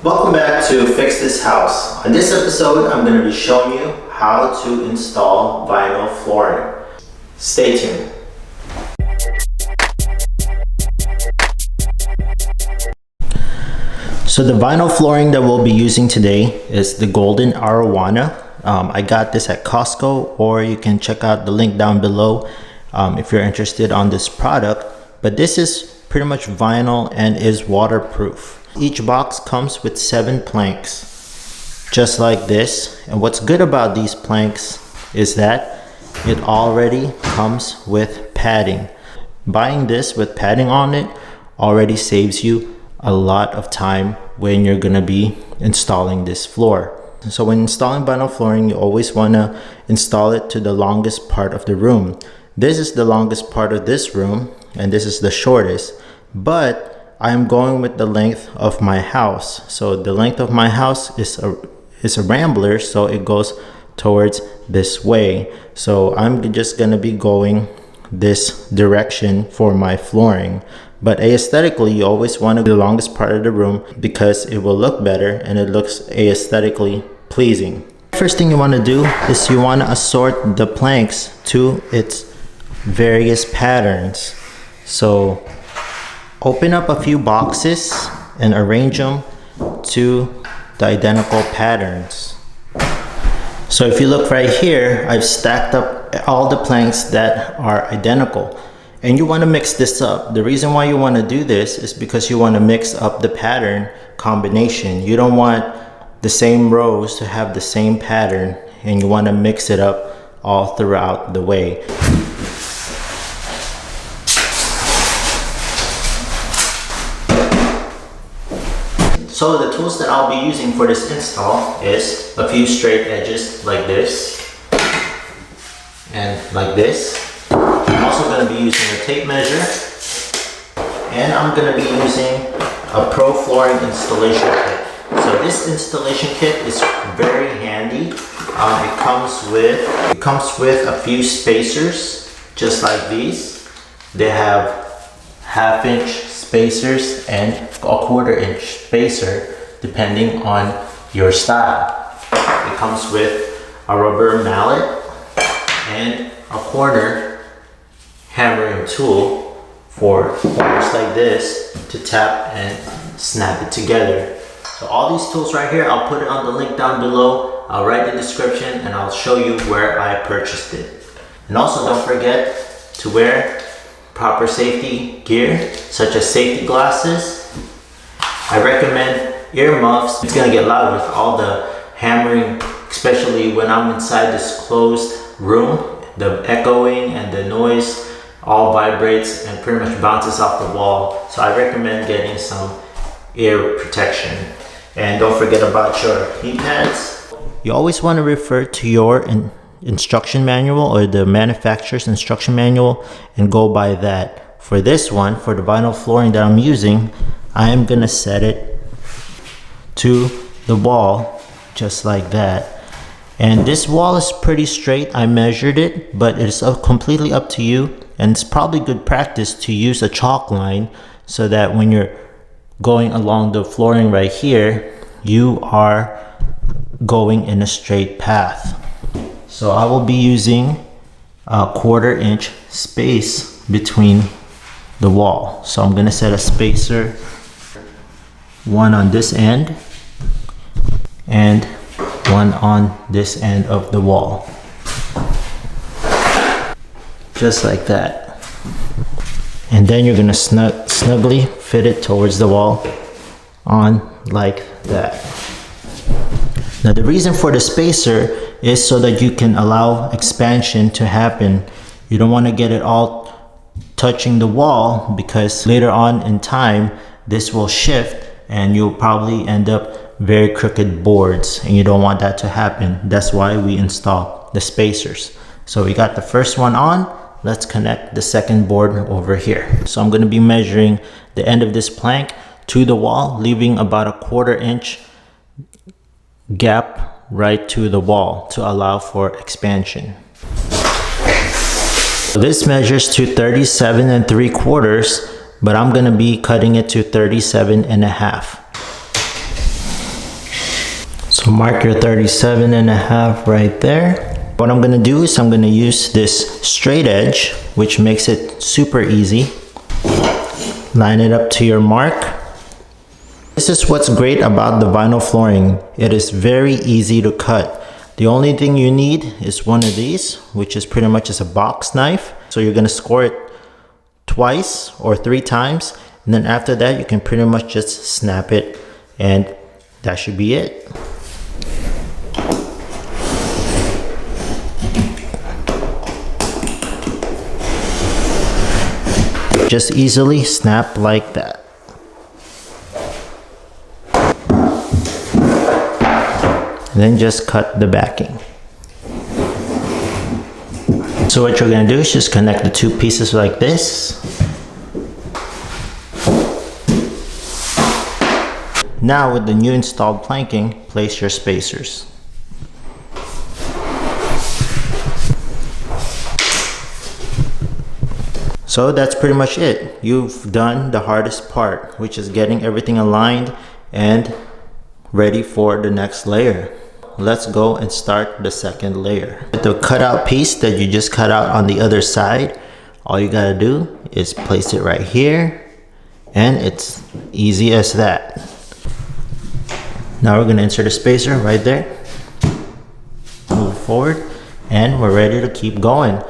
Welcome back to Fix This House. On this episode, I'm going to be showing you how to install vinyl flooring. Stay tuned. So the vinyl flooring that we'll be using today is the golden arowana. I got this at Costco, or you can check out the link down below if you're interested on this product. But this is pretty much vinyl and is waterproof. Each box comes with 7 planks, just like this. And what's good about these planks is that it already comes with padding. Buying this with padding on it already saves you a lot of time when you're gonna be installing this floor. So when installing vinyl flooring, you always wanna install it to the longest part of the room. This is the longest part of this room, and this is the shortest, but I'm going with the length of my house. So the length of my house is a rambler, so it goes towards this way. So I'm just gonna be going this direction for my flooring. But aesthetically, you always want the longest part of the room because it will look better and it looks aesthetically pleasing. First thing you want to do is you want to assort the planks to its various patterns. So open up a few boxes and arrange them to the identical patterns. So if you look right here, I've stacked up all the planks that are identical. And you want to mix this up. The reason why you want to do this is because you want to mix up the pattern combination. You don't want the same rows to have the same pattern, and you want to mix it up all throughout the way. So the tools that I'll be using for this install is a few straight edges like this and like this. I'm also going to be using a tape measure, and I'm going to be using a Pro Flooring installation kit. So this installation kit is very handy. It comes with a few spacers, just like these. They have 1/2 inch spacers and a 1/4 inch spacer, depending on your style. It comes with a rubber mallet and a corner hammering tool for corners like this to tap and snap it together. So all these tools right here, I'll put it on the link down below. I'll write the description and I'll show you where I purchased it. And also don't forget to wear proper safety gear, such as safety glasses. I recommend earmuffs. It's gonna get loud with all the hammering, especially when I'm inside this closed room. The echoing and the noise all vibrates and pretty much bounces off the wall. So I recommend getting some ear protection. And don't forget about your heat pads. You always want to refer to your instruction manual or the manufacturer's instruction manual and go by that. For this one, for the vinyl flooring that I'm using, I am gonna set it to the wall just like that. And this wall is pretty straight. I measured it, but it's completely up to you. And it's probably good practice to use a chalk line so that when you're going along the flooring right here, you are going in a straight path. So I will be using a 1/4 inch space between the wall. So I'm gonna set a spacer, one on this end and one on this end of the wall. Just like that. And then you're gonna snugly fit it towards the wall on like that. Now the reason for the spacer is so that you can allow expansion to happen. You don't want to get it all touching the wall, because later on in time this will shift and you'll probably end up very crooked boards, and you don't want that to happen. That's why we install the spacers. So we got the first one on. Let's connect the second board over here. So I'm going to be measuring the end of this plank to the wall, leaving about a 1/4 inch gap right to the wall to allow for expansion. So this measures to 37 3/4, but I'm going to be cutting it to 37 1/2. So mark your 37.5 right there. What I'm gonna do is I'm gonna use this straight edge, which makes it super easy. Line it up to your mark. This is what's great about the vinyl flooring. It is very easy to cut. The only thing you need is one of these, which is pretty much just a box knife. So you're gonna score it twice or 3 times. And then after that, you can pretty much just snap it, and that should be it. Just easily snap like that. And then just cut the backing. So what you're gonna do is just connect the 2 pieces like this. Now with the new installed planking, place your spacers. So that's pretty much it. You've done the hardest part, which is getting everything aligned and ready for the next layer. Let's go and start the second layer. With the cutout piece that you just cut out on the other side, all you gotta do is place it right here, and it's easy as that. Now we're gonna insert a spacer right there. Move forward, and we're ready to keep going.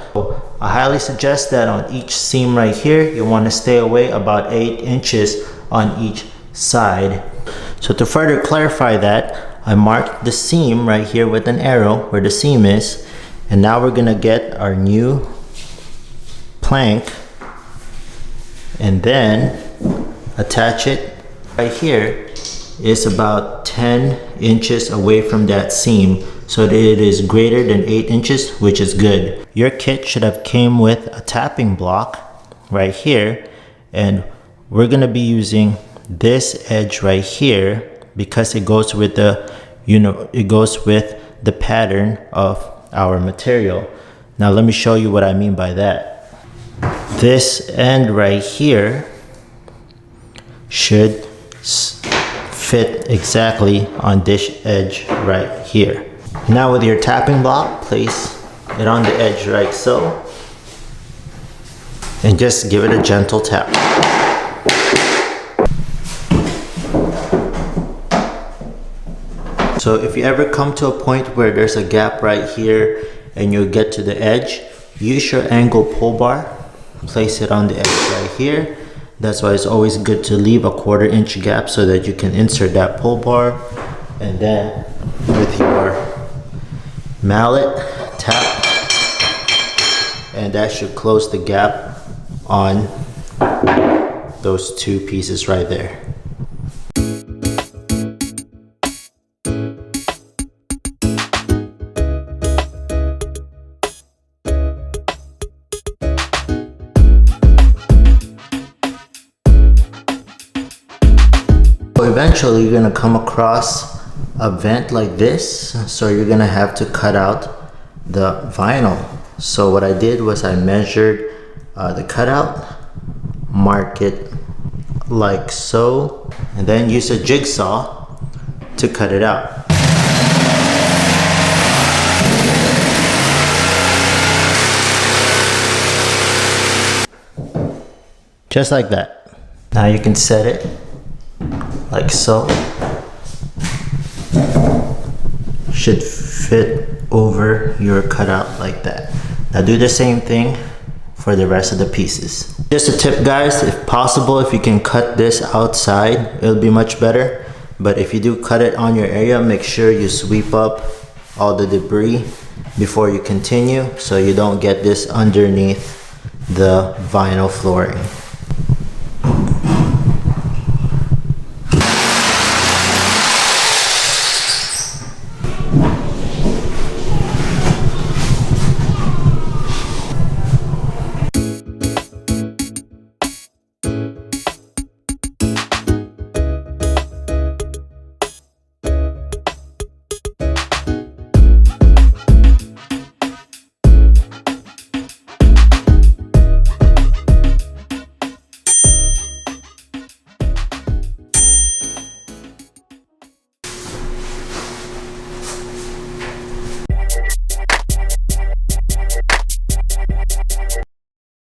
I highly suggest that on each seam right here, you wanna stay away about 8 inches on each side. So to further clarify that, I marked the seam right here with an arrow where the seam is, and now we're gonna get our new plank and then attach it. Right here is about 10 inches away from that seam, so that it is greater than 8 inches, which is good. Your kit should have came with a tapping block right here, and we're gonna be using this edge right here because it goes with the, it goes with the pattern of our material. Now let me show you what I mean by that. This end right here should fit exactly on this edge right here. Now with your tapping block, place it on the edge like so, and just give it a gentle tap. So if you ever come to a point where there's a gap right here and you get to the edge, use your angle pull bar, place it on the edge right here. That's why it's always good to leave a 1/4 inch gap so that you can insert that pull bar, and then with your mallet, tap, and that should close the gap on those 2 pieces right there. Eventually you're gonna come across a vent like this, so you're gonna have to cut out the vinyl. So what I did was I measured the cutout, mark it like so, and then use a jigsaw to cut it out. Just like that. Now you can set it like so. Should fit over your cutout like that. Now do the same thing for the rest of the pieces. Just a tip guys, if possible, if you can cut this outside, it'll be much better. But if you do cut it on your area, make sure you sweep up all the debris before you continue, so you don't get this underneath the vinyl flooring.